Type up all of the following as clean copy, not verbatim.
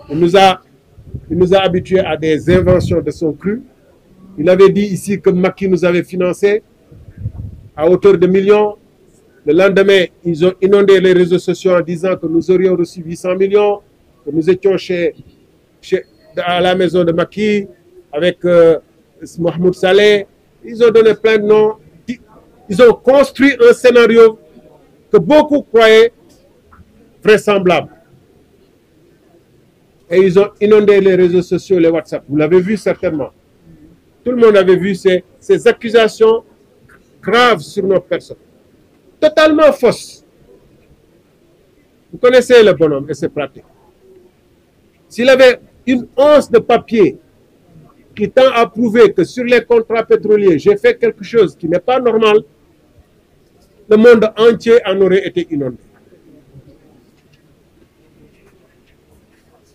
Il nous a habitués à des inventions de son cru. Il avait dit ici que Macky nous avait financé à hauteur de millions. Le lendemain, ils ont inondé les réseaux sociaux en disant que nous aurions reçu 800 millions, que nous étions à la maison de Macky avec Mahmoud Saleh. Ils ont donné plein de noms. Ils ont construit un scénario que beaucoup croyaient vraisemblable. Et ils ont inondé les réseaux sociaux, les WhatsApp. Vous l'avez vu certainement. Tout le monde avait vu ces accusations graves sur notre personne. Totalement fausses. Vous connaissez le bonhomme et ses pratiques. S'il avait une once de papier qui tend à prouver que sur les contrats pétroliers, j'ai fait quelque chose qui n'est pas normal, le monde entier en aurait été inondé.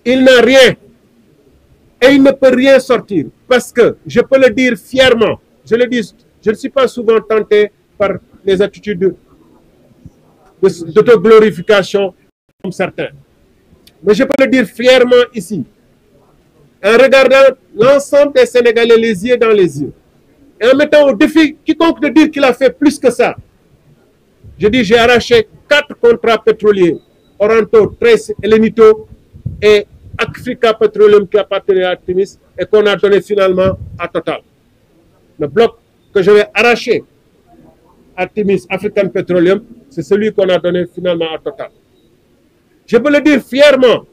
Il n'a rien et il ne peut rien sortir parce que, je peux le dire fièrement, je le dis, je ne suis pas souvent tenté par les attitudes d'autoglorification comme certains. Mais je peux le dire fièrement ici, en regardant l'ensemble des Sénégalais les yeux dans les yeux, et en mettant au défi quiconque de dire qu'il a fait plus que ça. Je dis, j'ai arraché 4 contrats pétroliers, Oranto, Trace, Elenito et Africa Petroleum qui appartenait à Artemis et qu'on a donné finalement à Total. Le bloc que je vais arracher à Artemis, African Petroleum, c'est celui qu'on a donné finalement à Total. Je peux le dire fièrement,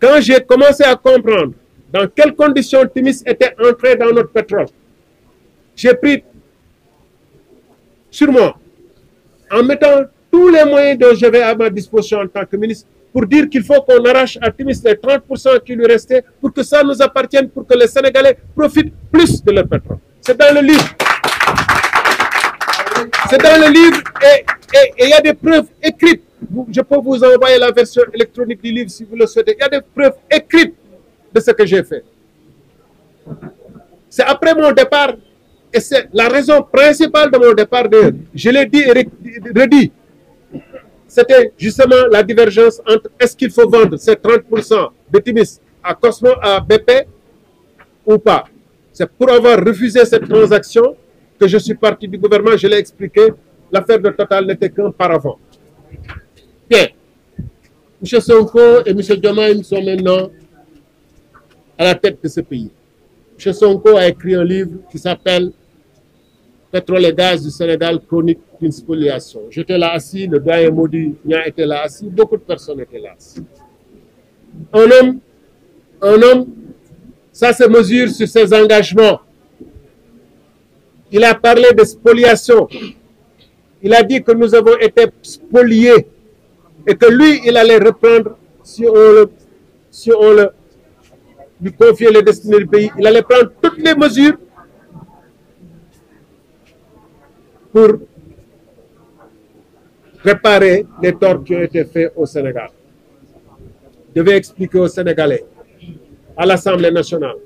quand j'ai commencé à comprendre dans quelles conditions Timis était entré dans notre pétrole, j'ai pris sur moi, en mettant tous les moyens dont j'avais à ma disposition en tant que ministre, pour dire qu'il faut qu'on arrache à Timis les 30% qui lui restaient pour que ça nous appartienne, pour que les Sénégalais profitent plus de leur pétrole. C'est dans le livre. C'est dans le livre et il y a des preuves écrites. Je peux vous envoyer la version électronique du livre si vous le souhaitez. Il y a des preuves écrites de ce que j'ai fait. C'est après mon départ, et c'est la raison principale de mon départ d'ailleurs. Je l'ai dit et redit. C'était justement la divergence entre est-ce qu'il faut vendre ces 30% de Timis à Cosmo, à BP ou pas. C'est pour avoir refusé cette transaction que je suis parti du gouvernement. Je l'ai expliqué, l'affaire de Total n'était qu'un paravent. Bien, M. Sonko et M. Diomaye sont maintenant à la tête de ce pays. M. Sonko a écrit un livre qui s'appelle Pétrole et gaz du Sénégal, chronique d'une spoliation. J'étais là assis, le doyen Maudit Nia était là assis, beaucoup de personnes étaient là assis. Un homme, ça se mesure sur ses engagements. Il a parlé de spoliation. Il a dit que nous avons été spoliés et que lui, il allait reprendre, si on lui confiait les destinées du pays, il allait prendre toutes les mesures pour réparer les torts qui ont été faits au Sénégal. Je vais expliquer aux Sénégalais, à l'Assemblée nationale,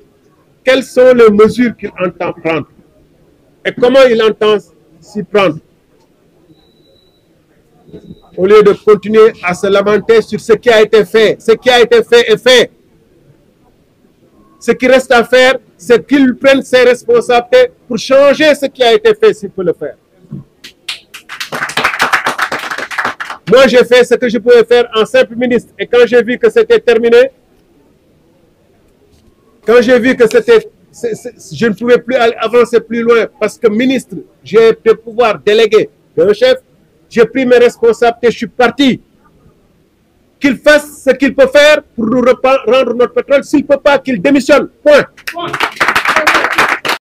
quelles sont les mesures qu'il entend prendre et comment il entend s'y prendre. Au lieu de continuer à se lamenter sur ce qui a été fait. Ce qui a été fait est fait. Ce qui reste à faire, c'est qu'il prenne ses responsabilités pour changer ce qui a été fait s'il peut le faire. Moi, j'ai fait ce que je pouvais faire en simple ministre. Et quand j'ai vu que c'était terminé, quand j'ai vu que je ne pouvais plus avancer plus loin parce que ministre, j'ai le pouvoir délégué d'un chef, j'ai pris mes responsabilités, je suis parti. Qu'il fasse ce qu'il peut faire pour nous rendre notre pétrole. S'il ne peut pas, qu'il démissionne. Point.